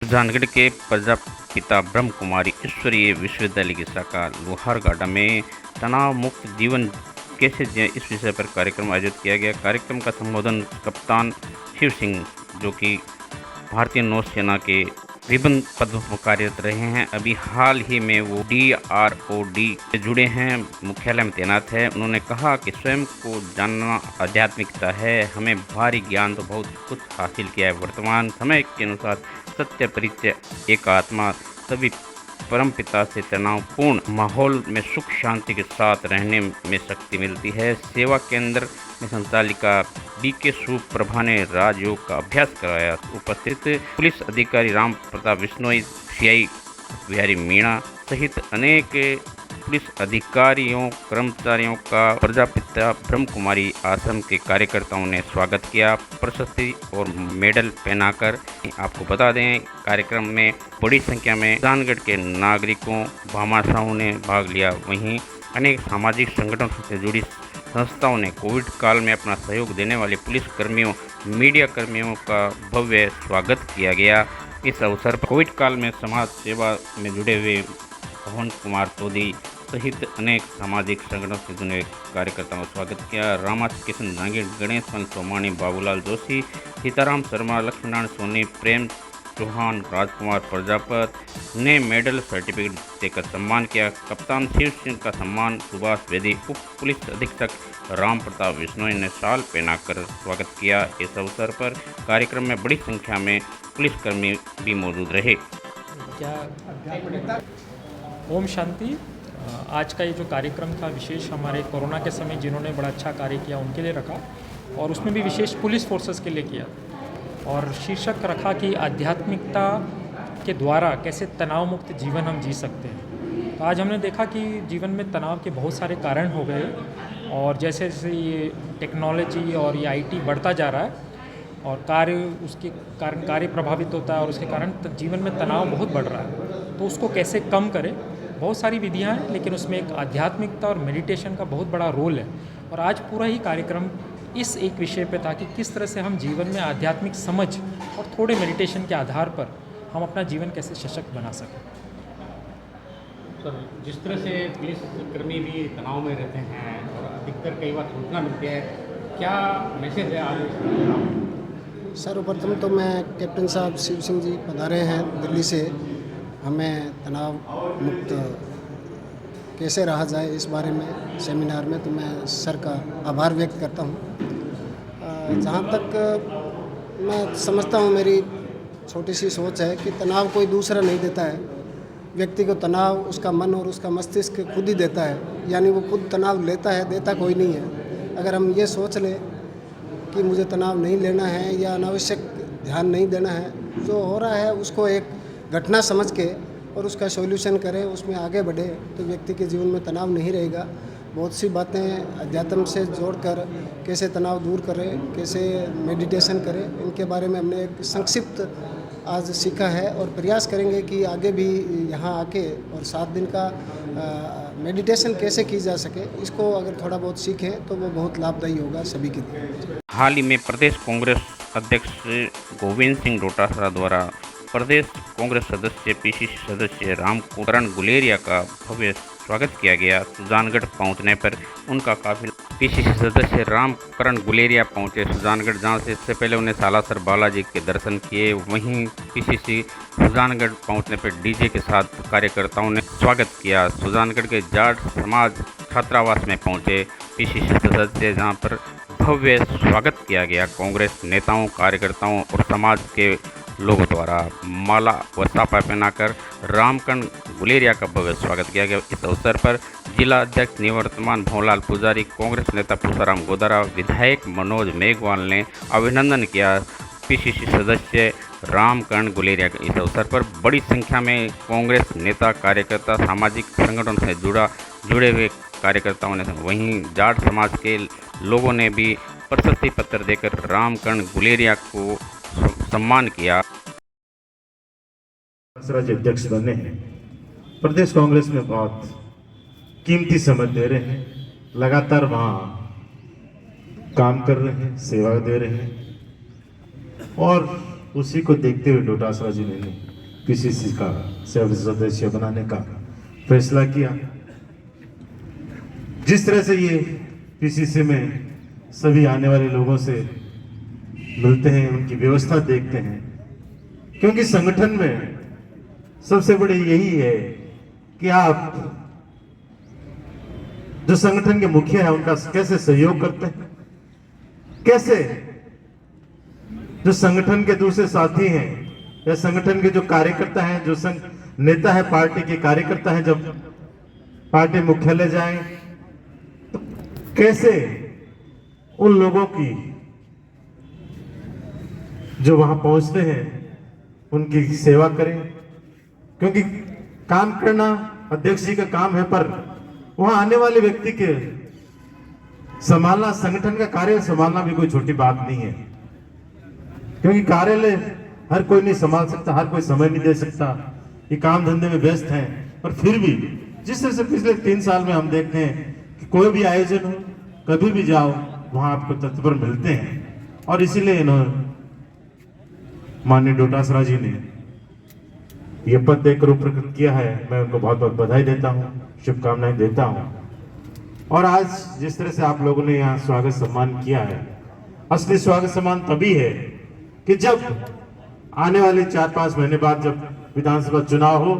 सुजानगढ़ के प्रजापिता ब्रह्म कुमारी ईश्वरीय विश्वविद्यालय की शाखा लोहारगाड़ा में तनाव मुक्त जीवन कैसे जिए इस विषय पर कार्यक्रम आयोजित किया गया। कार्यक्रम का संबोधन कप्तान शिव सिंह, जो कि भारतीय नौसेना के विभिन्न पदों पर कार्यरत रहे हैं, अभी हाल ही में वो DROD से जुड़े हैं, मुख्यालय में तैनात है। उन्होंने कहा कि स्वयं को जानना आध्यात्मिकता है। हमें भारी ज्ञान तो बहुत कुछ हासिल किया है, वर्तमान समय के अनुसार सत्य परिचय एक आत्मा तभी परम पिता से तनावपूर्ण माहौल में सुख शांति के साथ रहने में शक्ति मिलती है। सेवा केंद्र में संचालिका BK सुप्रभा ने राजयोग का अभ्यास कराया। उपस्थित पुलिस अधिकारी राम प्रताप बिश्नोई, CI बिहारी मीणा सहित अनेक पुलिस अधिकारियों कर्मचारियों का प्रजापिता ब्रह्म कुमारी आश्रम के कार्यकर्ताओं ने स्वागत किया। प्रशस्ति और मेडल पहनाकर आपको बता दें, कार्यक्रम में बड़ी संख्या में सुजानगढ़ के नागरिकों भामाशाहों ने भाग लिया। वहीं अनेक सामाजिक संगठनों से जुड़ी संस्थाओं ने कोविड काल में अपना सहयोग देने वाले पुलिस कर्मियों, मीडिया कर्मियों का भव्य स्वागत किया गया। इस अवसर पर कोविड काल में समाज सेवा में जुड़े हुए पवन कुमार तोदी सहित अनेक सामाजिक संगठनों से जुड़े कार्यकर्ताओं का स्वागत किया। रामाच किशन जांगीर, गणेश पन सोमानी, बाबूलाल जोशी, सीताराम शर्मा, लक्ष्मीनारायण सोनी, प्रेम चौहान, राजकुमार प्रजापत ने मेडल सर्टिफिकेट देकर सम्मान किया। कप्तान शिव सिंह का सम्मान सुभाष वेदी, उप पुलिस अधीक्षक राम प्रताप बिश्नोई ने शाल पहनाकर स्वागत किया। इस अवसर पर कार्यक्रम में बड़ी संख्या में पुलिसकर्मी भी मौजूद रहे। ओम शांति। आज का ये जो कार्यक्रम था विशेष हमारे कोरोना के समय जिन्होंने बड़ा अच्छा कार्य किया उनके लिए रखा, और उसमें भी विशेष पुलिस फोर्सेस के लिए किया, और शीर्षक रखा कि आध्यात्मिकता के द्वारा कैसे तनाव मुक्त जीवन हम जी सकते हैं। तो आज हमने देखा कि जीवन में तनाव के बहुत सारे कारण हो गए, और जैसे जैसे ये टेक्नोलॉजी और ये IT बढ़ता जा रहा है और उसके कारण कार्य प्रभावित होता है, और उसके कारण जीवन में तनाव बहुत बढ़ रहा है। तो उसको कैसे कम करें, बहुत सारी विधियां हैं, लेकिन उसमें एक आध्यात्मिकता और मेडिटेशन का बहुत बड़ा रोल है। और आज पूरा ही कार्यक्रम इस एक विषय पे था कि किस तरह से हम जीवन में आध्यात्मिक समझ और थोड़े मेडिटेशन के आधार पर हम अपना जीवन कैसे सशक्त बना सकें। सर, जिस तरह से पुलिस कर्मी भी तनाव में रहते हैं और अधिकतर कई बार सूचना मिलती है, क्या मैसेज है आज? सर्वप्रथम तो मैं कैप्टन साहब शिव सिंह जी पधारे हैं दिल्ली से, हमें तनाव मुक्त कैसे रहा जाए इस बारे में सेमिनार में, तो मैं सर का आभार व्यक्त करता हूँ। जहाँ तक मैं समझता हूँ, मेरी छोटी सी सोच है कि तनाव कोई दूसरा नहीं देता है। व्यक्ति को तनाव उसका मन और उसका मस्तिष्क खुद ही देता है, यानी वो खुद तनाव लेता है, देता कोई नहीं है। अगर हम ये सोच लें कि मुझे तनाव नहीं लेना है या अनावश्यक ध्यान नहीं देना है, जो हो रहा है उसको एक घटना समझ के और उसका सॉल्यूशन करें, उसमें आगे बढ़े, तो व्यक्ति के जीवन में तनाव नहीं रहेगा। बहुत सी बातें अध्यात्म से जोड़कर कैसे तनाव दूर करें, कैसे मेडिटेशन करें, इनके बारे में हमने एक संक्षिप्त आज सीखा है, और प्रयास करेंगे कि आगे भी यहाँ आके और 7 दिन का मेडिटेशन कैसे की जा सके, इसको अगर थोड़ा बहुत सीखें तो वो बहुत लाभदायी होगा सभी के लिए। हाल ही में प्रदेश कांग्रेस अध्यक्ष गोविंद सिंह डोटासरा द्वारा प्रदेश कांग्रेस सदस्य PCC सदस्य रामकरण गुलेरिया का भव्य स्वागत किया गया। सुजानगढ़ पहुंचने पर उनका काफिला PCC सदस्य रामकरण गुलेरिया पहुंचे सुजानगढ़, जहां से इससे पहले उन्हें सालासर बालाजी के दर्शन किए। वहीं PCC सुजानगढ़ पहुंचने पर DJ के साथ कार्यकर्ताओं ने स्वागत किया। सुजानगढ़ के जाट समाज छात्रावास में पहुंचे PCC सदस्य, जहां पर भव्य स्वागत किया गया। कांग्रेस नेताओं, कार्यकर्ताओं और समाज के लोगों द्वारा माला व साफा पहनाकर रामकरण गुलेरिया का भव्य स्वागत किया गया। इस अवसर पर जिला अध्यक्ष निवर्तमान भंवरलाल पुजारी, कांग्रेस नेता पुष्पाराम गोदारा, विधायक मनोज मेघवाल ने अभिनंदन किया PCC सदस्य रामकरण गुलेरिया का। इस अवसर पर बड़ी संख्या में कांग्रेस नेता, कार्यकर्ता, सामाजिक संगठनों से जुड़े हुए कार्यकर्ताओं ने, वहीं जाट समाज के लोगों ने भी प्रशस्ति पत्र देकर रामकरण गुलेरिया को सम्मान किया। राज्य अध्यक्ष बने हैं, प्रदेश कांग्रेस में बहुत कीमती समय दे रहे हैं, लगातार वहाँ काम कर रहे हैं, सेवा दे रहे हैं, और उसी को देखते हुए डोटासरा जी ने पीसीसी का सदस्य बनाने का फैसला किया। जिस तरह से ये पीसीसी में सभी आने वाले लोगों से मिलते हैं, उनकी व्यवस्था देखते हैं, क्योंकि संगठन में सबसे बड़े यही है कि आप जो संगठन के मुखिया है उनका कैसे सहयोग करते हैं, कैसे जो संगठन के दूसरे साथी हैं या संगठन के जो कार्यकर्ता हैं, जो नेता है, पार्टी के कार्यकर्ता हैं, जब पार्टी मुख्यालय जाएं तो कैसे उन लोगों की जो वहां पहुंचते हैं उनकी सेवा करें, क्योंकि काम करना अध्यक्ष जी का काम है, पर वहां आने वाले व्यक्ति के संभालना, संगठन का कार्य संभालना भी कोई छोटी बात नहीं है, क्योंकि कार्यालय हर कोई नहीं संभाल सकता, हर कोई समय नहीं दे सकता, ये काम धंधे में व्यस्त हैं। पर फिर भी जिस तरह से पिछले 3 साल में हम देखते हैं कि कोई भी आयोजन हो, कभी भी जाओ, वहां आपको तत्पर मिलते हैं। और इसीलिए इन्होंने माननीय डोटासरा जी ने ये पद देकर उपकृत किया है। मैं उनको बहुत बहुत बधाई देता हूँ, शुभकामनाएं देता हूँ। और आज जिस तरह से आप लोगों ने यहाँ स्वागत सम्मान किया है, असली स्वागत सम्मान तभी है कि जब आने वाले 4-5 महीने बाद जब विधानसभा चुनाव हो,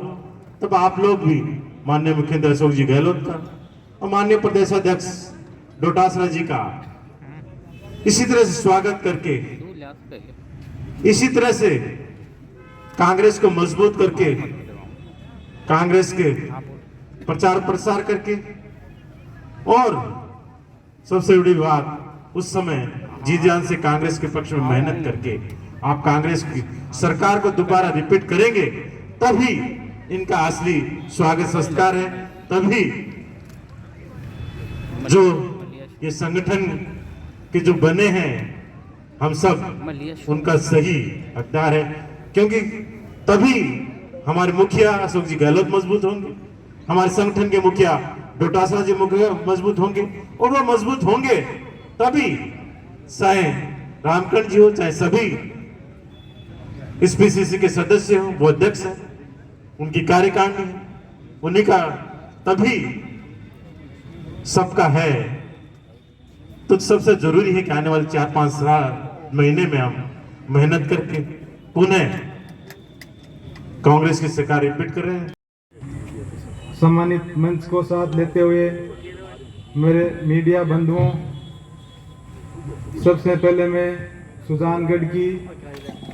तब आप लोग भी माननीय मुख्यमंत्री अशोक जी गहलोत का और माननीय प्रदेशाध्यक्ष डोटासरा जी का इसी तरह से स्वागत करके, इसी तरह से कांग्रेस को मजबूत करके, कांग्रेस के प्रचार प्रसार करके, और सबसे बड़ी बात उस समय जी जान से कांग्रेस के पक्ष में मेहनत करके आप कांग्रेस की सरकार को दोबारा रिपीट करेंगे, तभी इनका असली स्वागत संस्कार है, तभी जो ये संगठन के जो बने हैं हम सब उनका सही हकदार है, क्योंकि तभी हमारे मुखिया अशोक जी गहलोत मजबूत होंगे, हमारे संगठन के मुखिया डोटासरा जी मजबूत होंगे, और वो मजबूत होंगे तभी चाहे रामकरण जी हो, चाहे सभी इस पीसीसी के सदस्य हो, वो अध्यक्ष है, उनकी कार्यकारिणी है, उन्हीं का तभी सबका है। तो सबसे जरूरी है कि आने वाले 4-5 महीने में हम मेहनत करके पुनः कांग्रेस की सरकार रिपीट कर रहे हैं। सम्मानित मंच को साथ लेते हुए मेरे मीडिया बंधुओं, सबसे पहले मैं सुजानगढ़ की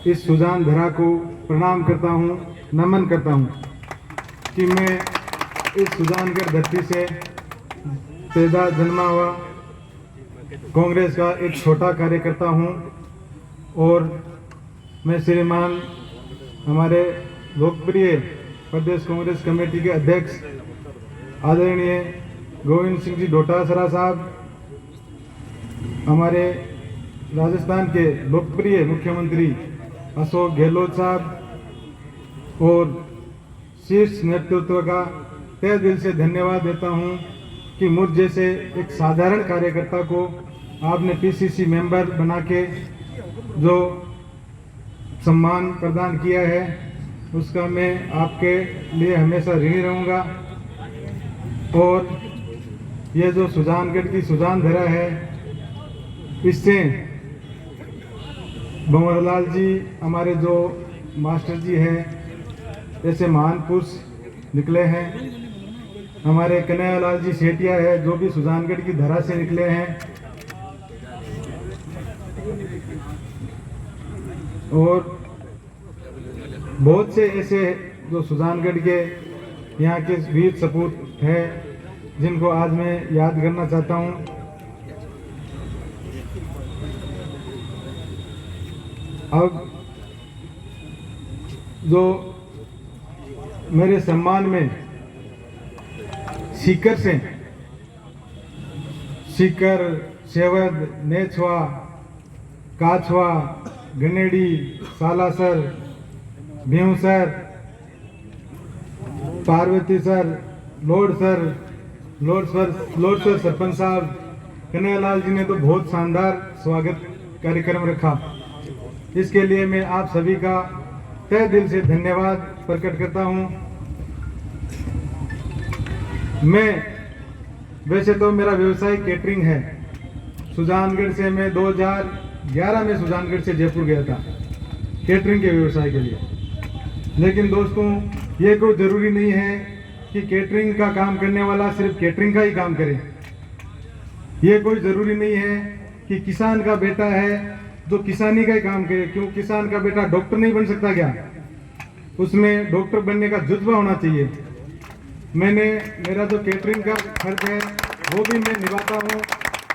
इस सुजान धरा को प्रणाम करता हूँ, नमन करता हूँ कि मैं इस सुजानगढ़ धरती से पैदा जन्मा हुआ कांग्रेस का एक छोटा कार्यकर्ता हूँ, और मैं श्रीमान हमारे लोकप्रिय प्रदेश कांग्रेस कमेटी के अध्यक्ष आदरणीय गोविंद सिंह जी डोटासरा साहब, हमारे राजस्थान के लोकप्रिय मुख्यमंत्री अशोक गहलोत साहब और शीर्ष नेतृत्व का तहे दिल से धन्यवाद देता हूं कि मुझ जैसे एक साधारण कार्यकर्ता को आपने पीसीसी मेंबर बना के जो सम्मान प्रदान किया है, उसका मैं आपके लिए हमेशा ऋणी रहूँगा। और ये जो सुजानगढ़ की सुजान धरा है, इससे भंवरलाल जी हमारे जो मास्टर जी हैं, ऐसे महान पुरुष निकले हैं। हमारे कन्हैयालाल जी सेठिया है, जो भी सुजानगढ़ की धरा से निकले हैं, और बहुत से ऐसे जो सुजानगढ़ के यहाँ के वीर सपूत हैं जिनको आज मैं याद करना चाहता हूँ। अब जो मेरे सम्मान में सीकर से सीकर, सेवद, नेछवा, काछवा, गनेड़ी, सालासर, भीमसर, पार्वती सर, लोड सर सरपंच साहब, कन्हैयालाल जी ने तो बहुत शानदार स्वागत कार्यक्रम रखा। इसके लिए मैं आप सभी का तहे दिल से धन्यवाद प्रकट करता हूँ। मैं वैसे तो मेरा व्यवसाय केटरिंग है। सुजानगढ़ से मैं 2011 में सुजानगढ़ से जयपुर गया था केटरिंग के व्यवसाय के लिए। लेकिन दोस्तों, ये कोई ज़रूरी नहीं है कि केटरिंग का काम करने वाला सिर्फ केटरिंग का ही काम करे। ये कोई ज़रूरी नहीं है कि किसान का बेटा है जो किसानी का ही काम करे। क्यों किसान का बेटा डॉक्टर नहीं बन सकता क्या? उसमें डॉक्टर बनने का जुज्बा होना चाहिए। मेरा जो केटरिंग का खर्च है वो भी मैं निभाता हूँ,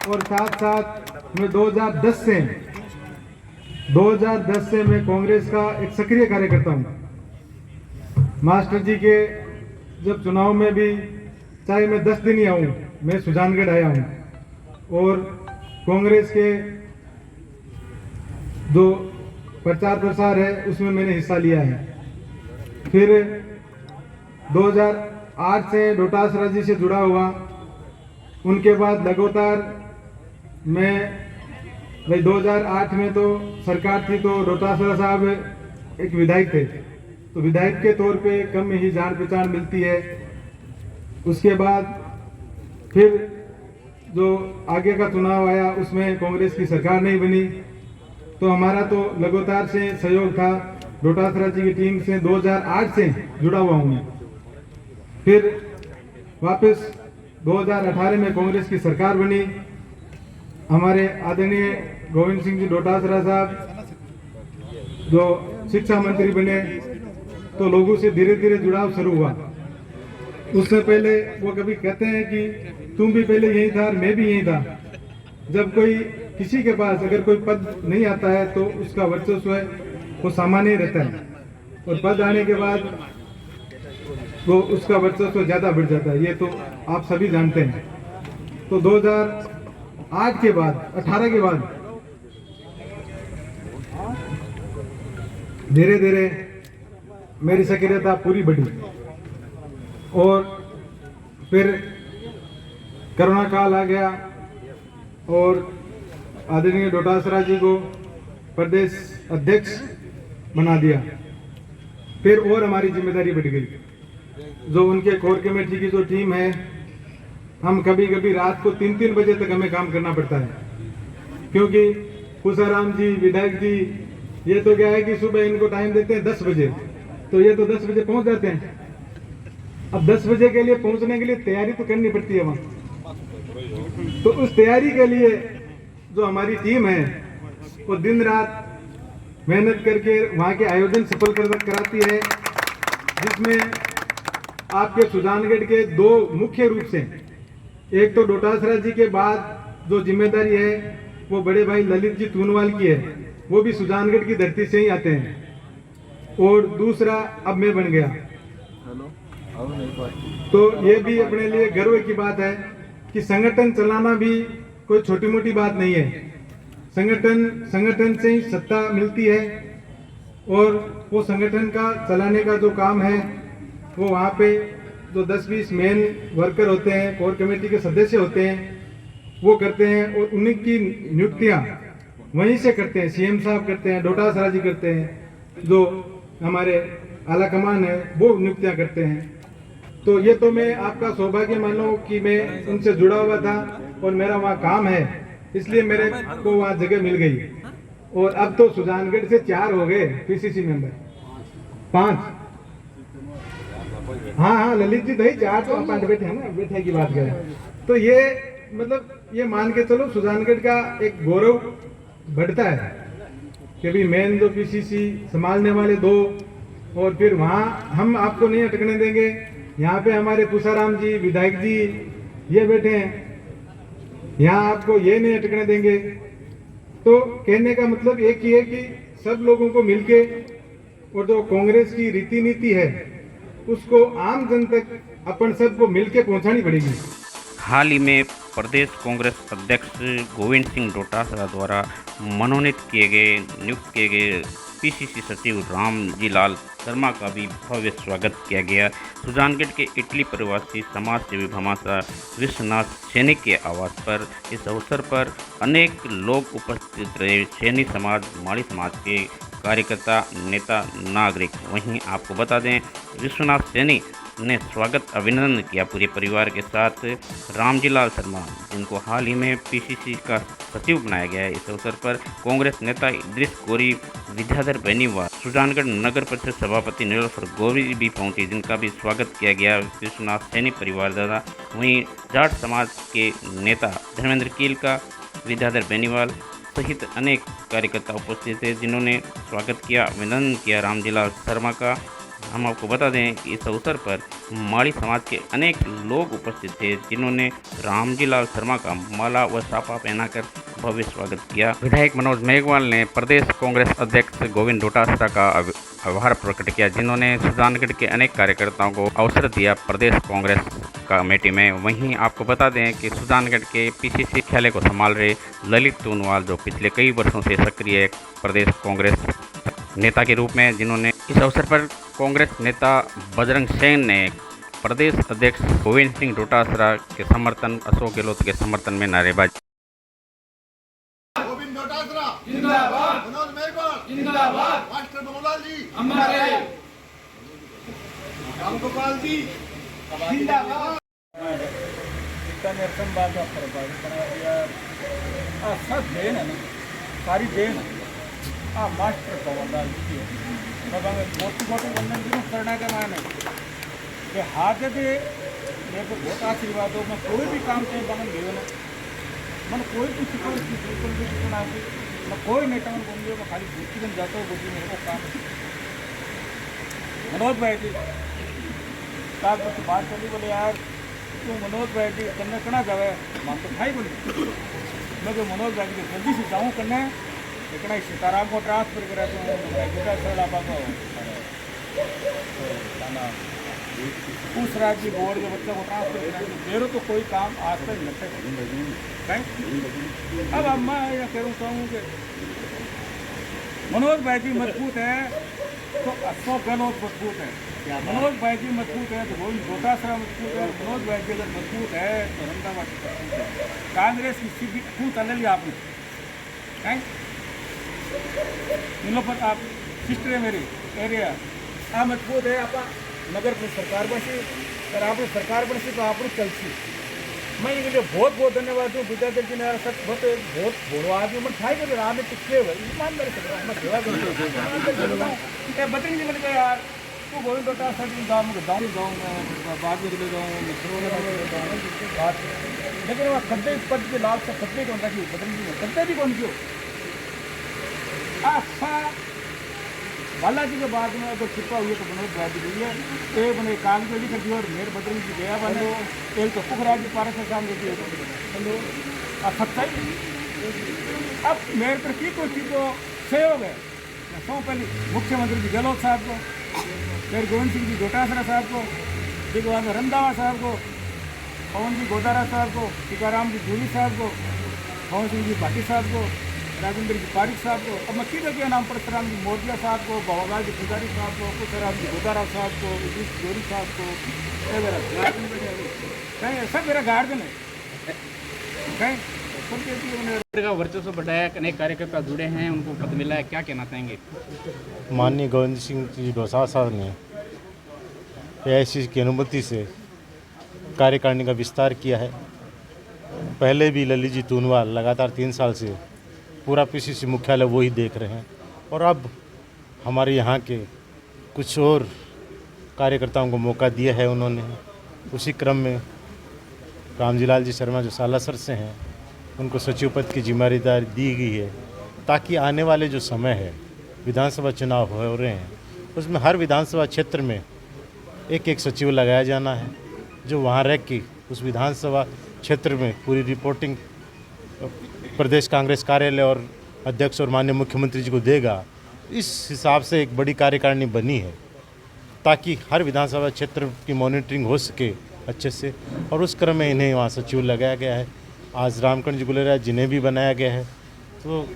और साथ साथ मैं 2010 से मैं कांग्रेस का एक सक्रिय कार्यकर्ता हूँ। मास्टर जी के जब चुनाव में भी, चाहे मैं 10 दिन ही आऊँ, मैं सुजानगढ़ आया हूँ और कांग्रेस के जो प्रचार प्रसार है उसमें मैंने हिस्सा लिया है। फिर 2008 से डोटासरा जी से जुड़ा हुआ, उनके बाद लगातार मैं भाई 2008 में तो सरकार थी तो डोटासरा साहब एक विधायक थे, तो विधायक के तौर पे कम ही जान पहचान मिलती है। उसके बाद फिर जो आगे का चुनाव आया उसमें कांग्रेस की सरकार नहीं बनी, तो हमारा तो लगातार से सहयोग था। डोटासरा जी की टीम से 2008 से जुड़ा हुआ हूँ मैं। फिर वापस 2018 में कांग्रेस की सरकार बनी। हमारे आदरणीय गोविंद सिंह जी डोटासरा साहब जो शिक्षा मंत्री बने, तो लोगों से धीरे धीरे जुड़ाव शुरू हुआ। उससे पहले वो कभी कहते हैं कि तुम भी पहले यही था और मैं भी यही था। जब कोई किसी के पास अगर कोई पद नहीं आता है तो उसका वर्चस्व है वो सामान्य रहता है, और पद आने के बाद वो उसका वर्चस्व ज़्यादा बढ़ जाता है। ये तो आप सभी जानते हैं। तो 2008 के बाद 18 के बाद धीरे धीरे मेरी सक्रियता पूरी बढ़ी, और फिर कोरोना काल आ गया और आदरणीय डोटासरा जी को प्रदेश अध्यक्ष बना दिया। फिर और हमारी जिम्मेदारी बढ़ गई। जो उनके कोर कमेटी की जो टीम है, हम कभी कभी रात को 3-3 बजे तक हमें काम करना पड़ता है, क्योंकि कुसाराम जी विधायक जी ये तो क्या है कि सुबह इनको टाइम देते हैं 10 बजे, तो ये तो 10 बजे पहुंच जाते हैं। अब 10 बजे के लिए पहुंचने के लिए तैयारी तो करनी पड़ती है वहाँ, तो उस तैयारी के लिए जो हमारी टीम है वो दिन रात मेहनत करके वहाँ के आयोजन सफल कराती है, जिसमें आपके सुजानगढ़ के 2 मुख्य रूप से, एक तो डोटासरा जी के बाद जो जिम्मेदारी है वो बड़े भाई ललित जी तूनवाल की है, वो भी सुजानगढ़ की धरती से ही आते हैं, और दूसरा अब मैं बन गया। तो ये भी अपने लिए गर्व की बात है कि संगठन चलाना भी कोई छोटी मोटी बात नहीं है। संगठन से ही सत्ता मिलती है, और वो संगठन का चलाने का जो काम है वो वहाँ पे जो 10-20 मेन वर्कर होते हैं, कोर कमेटी के सदस्य होते हैं, वो करते हैं, और उन्हीं की नियुक्तियाँ वहीं से करते हैं। सीएम साहब करते हैं, डोटासरा जी करते हैं, जो हमारे आला कमान है वो नियुक्तियाँ करते हैं। तो ये तो मैं आपका सौभाग्य मानो कि मैं उनसे जुड़ा हुआ था और मेरा वहाँ काम है, इसलिए मेरे को वहाँ जगह मिल गई। और अब तो सुजानगढ़ से 4 हो गए पीसीसी मेंबर, 5। हाँ, ललित जी भाई 4 तो 5 बैठे हैं ना, बैठे की बात करें तो ये मतलब ये मान के चलो सुजानगढ़ का एक गौरव बढ़ता है कि भी मेन जो पीसीसी संभालने वाले 2, और फिर वहाँ हम आपको नहीं अटकने देंगे। यहाँ पे हमारे पुसाराम जी विधायक जी ये बैठे हैं, यहाँ आपको ये नहीं अटकने देंगे। तो कहने का मतलब एक ही है कि सब लोगों को मिलके, और जो कांग्रेस की रीति नीति है उसको आम जन तक अपन सबको मिलके पहुंचानी पड़ेगी। हाल ही में प्रदेश कांग्रेस अध्यक्ष गोविंद सिंह डोटासरा द्वारा मनोनीत नियुक्त किए गए पीसीसी सचिव रामजी लाल शर्मा का भी भव्य स्वागत किया गया। सुजानगढ़ के इटली प्रवासी समाज सेवी भामाशाह विश्वनाथ सैनी के आवास पर इस अवसर पर अनेक लोग उपस्थित रहे। सैनी समाज, माड़ी समाज के कार्यकर्ता, नेता, नागरिक। वहीं आपको बता दें, विश्वनाथ सैनी ने स्वागत अभिनंदन किया पूरे परिवार के साथ। रामजीलाल शर्मा, जिनको हाल ही में पीसीसी का सचिव बनाया गया है, इस अवसर पर कांग्रेस नेता इद्रिस कोरी, विद्याधर बेनीवाल, सुजानगढ़ नगर परिषद सभापति नीलोफर गौरी भी पहुंचे, जिनका भी स्वागत किया गया विश्वनाथ सैनी परिवार द्वारा। वहीं जाट समाज के नेता धर्मेंद्र कीलका, विद्याधर बेनीवाल सहित अनेक कार्यकर्ता उपस्थित थे, जिन्होंने स्वागत किया, अभिनंदन किया रामजीलाल शर्मा का। हम आपको बता दें कि इस अवसर पर माड़ी समाज के अनेक लोग उपस्थित थे, जिन्होंने रामजीलाल शर्मा का माला व साफा पहनाकर भव्य स्वागत किया। विधायक मनोज मेघवाल ने प्रदेश कांग्रेस अध्यक्ष गोविंद डोटासरा का आभार प्रकट किया, जिन्होंने सुजानगढ़ के अनेक कार्यकर्ताओं को अवसर दिया प्रदेश कांग्रेस कमेटी में। वहीं आपको बता दें कि सुजानगढ़ के पीसीसी मुख्यालय को संभाल रहे ललित तूनवाल, जो पिछले कई वर्षों से सक्रिय प्रदेश कांग्रेस नेता के रूप में, जिन्होंने इस अवसर पर कांग्रेस नेता बजरंग सेन ने प्रदेश अध्यक्ष गोविंद सिंह डोटासरा के समर्थन, अशोक गहलोत के समर्थन में नारेबाजी। गोविंद डोटासरा जिंदाबाद, मनोज मेघवाल जिंदाबाद, मास्टर मोहनलाल जी हमारे, रामगोपाल जी जिंदाबाद। निरसन बात सब देन है ना, सारी देन है मास्टर मोहनलाल जी मोटी मोटी वंदन जी करना के माने कि हाथ दे मेरे को बहुत आशीर्वाद हो। मैं कोई भी काम कहीं बंगन गयो ना, मन कोई कुछ बिल्कुल भी सुना मैं कोई नेता मन बोल मैं खाली बुद्धि बन जाता हूँ, बुद्धि मेरे को काम। मनोज भाई जी साहब मुझसे बात चली, बोले यार तू मनोज भाई जी करने कना जावे, मां तो भाई बोली। मैं तो मनोज भाई जी जल्दी से जाऊँ करने, लेकिन सीताराम को ट्रांसफर करा तो उस राज्य बोर्ड के बच्चों को ट्रांसफर करा तो मेरे तो कोई काम आज तक नहीं। अब अब मैं यह कहना चाहूँ कि मनोज भाई जी मजबूत है तो अशोक गहलोत मजबूत है, मनोज भाई जी मजबूत है तो गोविंद डोटासरा मजबूत है, मनोज भाई जी अगर मजबूत है तो रंगावा कांग्रेस की सीधी खूब तले लिया आपने। नीलोफर आप सिस्टर है मेरी एरिया आ मजबूत है, आप नगर की सरकार बनी और आप सरकार बनी तो आप चलती। मैं इनके लिए बहुत बहुत धन्यवाद दूँ। विद्याधर जी ने सच बहुत बोलो आदमी मैं ठाई कर रहा मैं टिके हुए ईमान मेरे मैं सेवा कर बतरी जी मैंने कहा यार तू गोविंद डोटासरा जी जाऊँ बाद में चले जाऊँ बात, लेकिन वह कद्दे पद के लाभ से कद्दे कौन रखी बतरी जी ने कद्दे भी कौन क्यों अच्छा बालाजी के बाद में तो छिपा हुई तो मनोज भाई जी है एक बने काम के लिए कर दिया और मेरे बदल की गया बने एक तो पुखराज जी पारस का काम देती है अब सच्चाई। अब मेरे पर की कोई चीज़ तो सहयोग है, मैं सौ पहले मुख्यमंत्री जी गहलोत साहब को, फिर गोविंद सिंह जी डोटासरा साहब को, दिग्विजय रंधावा साहब को, पवन जी गोदारा साहब को, टीकाराम जी जूली साहब को, पवन सिंह जी भाटी साहब को, राजेंद्र जी पारिक साहब को, अब मैं की जगह नाम परशुराम जी मोदिया साहब को, भवालाल जी पुजारी साहब को, कुशराम जी गोदारा साहब को, इद्रिस गोरी साहब को, कहीं सब मेरा गार्डन है कहीं का वर्चस्व बढ़ाया, अनेक कार्यकर्ता जुड़े हैं, उनको पद मिला है, क्या कहना चाहेंगे? माननीय गोविंद सिंह जी डोटासरा साहब ने एआईसीसी की अनुमति से कार्यकारिणी का विस्तार किया है। पहले भी ललित जी तूनवाल लगातार 3 साल से पूरा पीसीसी मुख्यालय वो ही देख रहे हैं, और अब हमारे यहाँ के कुछ और कार्यकर्ताओं को मौका दिया है उन्होंने। उसी क्रम में रामजीलाल जी शर्मा जो सालासर से हैं, उनको सचिव पद की जिम्मेदारी दी गई है, ताकि आने वाले जो समय है विधानसभा चुनाव हो रहे हैं उसमें हर विधानसभा क्षेत्र में एक एक सचिव लगाया जाना है, जो वहाँ रह के उस विधानसभा क्षेत्र में पूरी रिपोर्टिंग प्रदेश कांग्रेस कार्यालय और अध्यक्ष और माननीय मुख्यमंत्री जी को देगा। इस हिसाब से एक बड़ी कार्यकारिणी बनी है ताकि हर विधानसभा क्षेत्र की मॉनिटरिंग हो सके अच्छे से, और उस क्रम में इन्हें वहाँ सचिव लगाया गया है। आज रामकरण जी गुलेरिया जिन्हें भी बनाया गया है, तो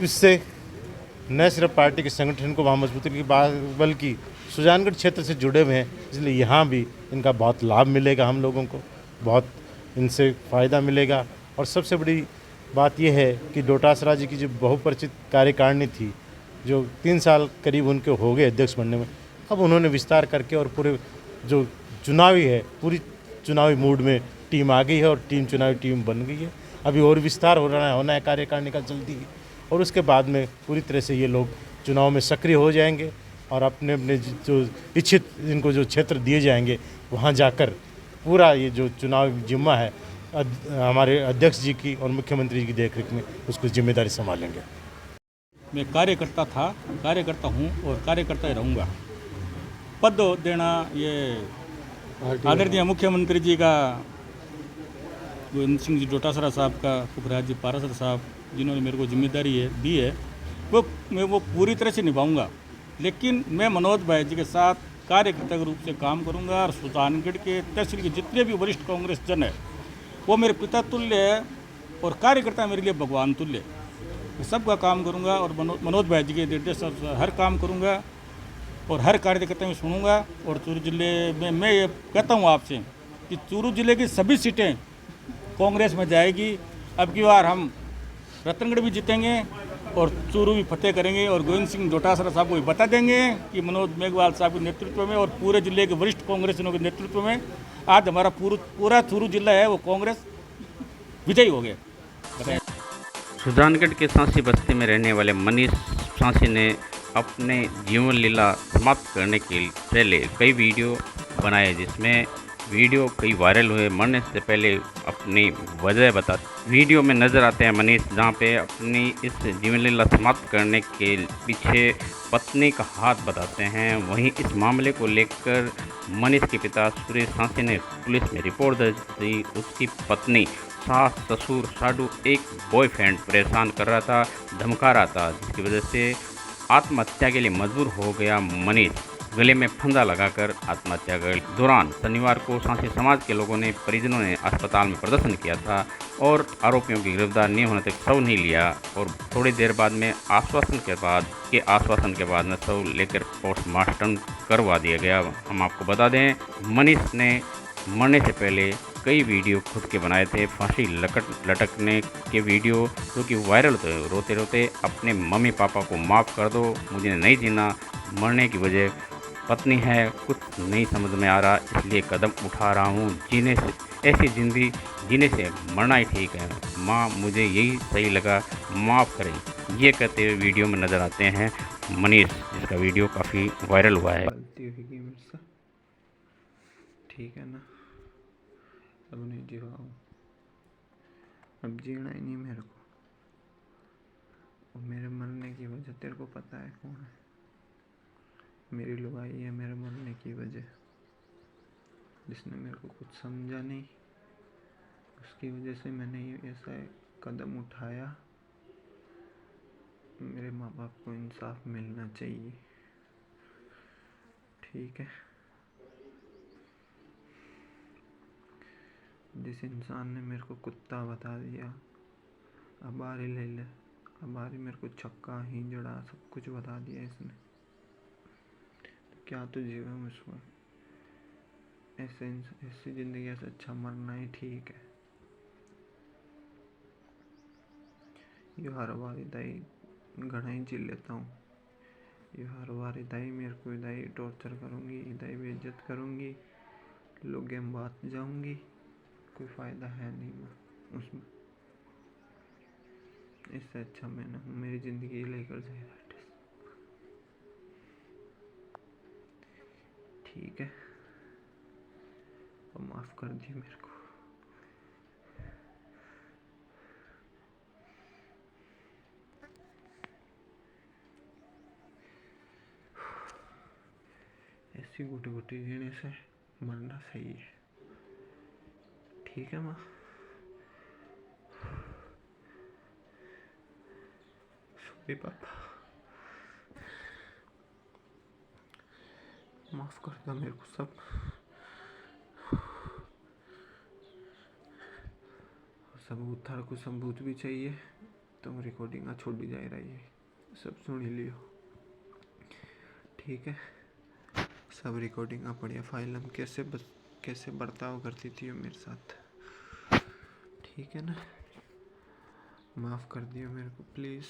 इससे न सिर्फ पार्टी के संगठन को वहाँ मजबूती की बात, बल्कि सुजानगढ़ क्षेत्र से जुड़े हुए हैं, इसलिए यहाँ भी इनका बहुत लाभ मिलेगा, हम लोगों को बहुत इनसे फ़ायदा मिलेगा। और सबसे बड़ी बात यह है कि डोटासरा जी की जो बहुपरिचित कार्यकारिणी थी जो 3 साल करीब उनके हो गए अध्यक्ष बनने में, अब उन्होंने विस्तार करके और पूरे जो चुनावी है, पूरी चुनावी मूड में टीम आ गई है और चुनावी टीम बन गई है। अभी और विस्तार होना है कार्यकारिणी का जल्दी ही, और उसके बाद में पूरी तरह से ये लोग चुनाव में सक्रिय हो जाएंगे और अपने अपने जो इच्छित इनको जो क्षेत्र दिए जाएंगे वहाँ जाकर पूरा ये जो चुनाव जिम्मा है हमारे अध्यक्ष जी की और मुख्यमंत्री जी की देखरेख में उसको जिम्मेदारी संभालेंगे। मैं कार्यकर्ता था, कार्यकर्ता हूँ और कार्यकर्ता ही रहूँगा। पद देना ये आदरणीय मुख्यमंत्री जी का, गोविंद सिंह जी डोटासरा साहब का, पुखराज जी पारासर साहब जिन्होंने मेरे को जिम्मेदारी दी है, मैं पूरी तरह से निभाऊंगा। लेकिन मैं मनोज भाई जी के साथ कार्यकर्ता के रूप से काम करूंगा और सुल्तानगढ़ के तहसील के जितने भी वरिष्ठ कांग्रेस जन है वो मेरे पिता तुल्य है और कार्यकर्ता मेरे लिए भगवान तुल्य है। मैं सबका काम करूंगा और मनोज भाई जी के निर्देश हर काम करूंगा और हर कार्यकर्ता में सुनूंगा। और चूरू जिले में मैं ये कहता हूँ आपसे कि चूरू जिले की सभी सीटें कांग्रेस में जाएगी। अब की बार हम रतनगढ़ भी जीतेंगे और चूरू भी फतेह करेंगे और गोविंद सिंह डोटासरा साहब को भी बता देंगे कि मनोज मेघवाल साहब के नेतृत्व में और पूरे जिले के वरिष्ठ कांग्रेसियों के नेतृत्व में आज हमारा पूरा चूरू जिला है वो कांग्रेस विजयी हो गया। बताएं। सुल्तानगढ़ के सांसी बस्ती में रहने वाले मनीष सांसी ने अपने जीवन लीला समाप्त करने के पहले कई वीडियो बनाए, जिसमें वीडियो कई वायरल हुए। मरने से पहले अपनी वजह बता वीडियो में नज़र आते हैं मनीष, जहां पे अपनी इस जीवन लीला समाप्त करने के पीछे पत्नी का हाथ बताते हैं। वहीं इस मामले को लेकर मनीष के पिता सुरेश सांसी ने पुलिस में रिपोर्ट दर्ज की। उसकी पत्नी, सास, ससुर, साडू एक बॉयफ्रेंड परेशान कर रहा था, धमका रहा था, जिसकी वजह से आत्महत्या के लिए मजबूर हो गया मनीष। गले में फंदा लगाकर आत्महत्या के दौरान शनिवार को सांसी समाज के लोगों ने, परिजनों ने अस्पताल में प्रदर्शन किया था और आरोपियों की गिरफ्तार नहीं होने तक शव नहीं लिया। और थोड़ी देर बाद में आश्वासन के बाद में शव लेकर पोस्टमार्टम करवा दिया गया। हम आपको बता दें, मनीष ने मरने से पहले कई वीडियो खुद के बनाए थे, फांसी लटकने के वीडियो, जो कि वायरल थे। रोते रोते अपने मम्मी पापा को माफ़ कर दो, मुझे नहीं जीना, मरने की वजह पत्नी है, कुछ नहीं समझ में आ रहा, इसलिए कदम उठा रहा हूँ। जीने से ऐसी ज़िंदगी जीने से मरना ही ठीक है, माँ मुझे यही सही लगा, माफ़ करें, ये कहते हुए वीडियो में नज़र आते हैं मनीष, जिसका वीडियो काफ़ी वायरल हुआ है। गलती होगी मुझसे, ठीक है ना। अब नहीं जीवाऊँ, अब जीना ही नहीं मेरे को। और मेरे मरने की वजह तेरे को पता है कौन है? मेरी लुगाई है मेरे मरने की वजह, जिसने मेरे को कुछ समझा नहीं, उसकी वजह से मैंने ऐसा कदम उठाया। मेरे माँ बाप को इंसाफ मिलना चाहिए, ठीक है। जिस इंसान ने मेरे को कुत्ता बता दिया, अबारी ले ले, अबारी मेरे को छक्का ही जड़ा सब कुछ बता दिया इसने, तो क्या तो जीवा मुझको। ऐसी ज़िंदगी से अच्छा मरना ही ठीक है। यो हर बारी दाई घना ही झेल लेता हूँ, यो हर बारी दाई मेरे को दाई टॉर्चर करूँगी, दाई बेइज्जत करूँगी, लोग गेम बात जाऊँगी, कोई फ़ायदा है नहीं मैं उसमें। इससे अच्छा मैंने मेरी ज़िंदगी लेकर जाए, ठीक है। और माफ़ कर दिए मेरे को। ऐसी गुटी जीने से मरना सही है, ठीक है माँ। सॉरी पापा, माफ़ कर दो मेरे को सब। सबूत था, कुछ सबूत भी चाहिए तो रिकॉर्डिंग छोड़ी जा रही है, सब सुन ही लियो, ठीक है। सब रिकॉर्डिंग बढ़िया फाइल हम कैसे बर्ताव करती थी वो मेरे साथ, ठीक है ना। माफ़ कर दियो मेरे को प्लीज़।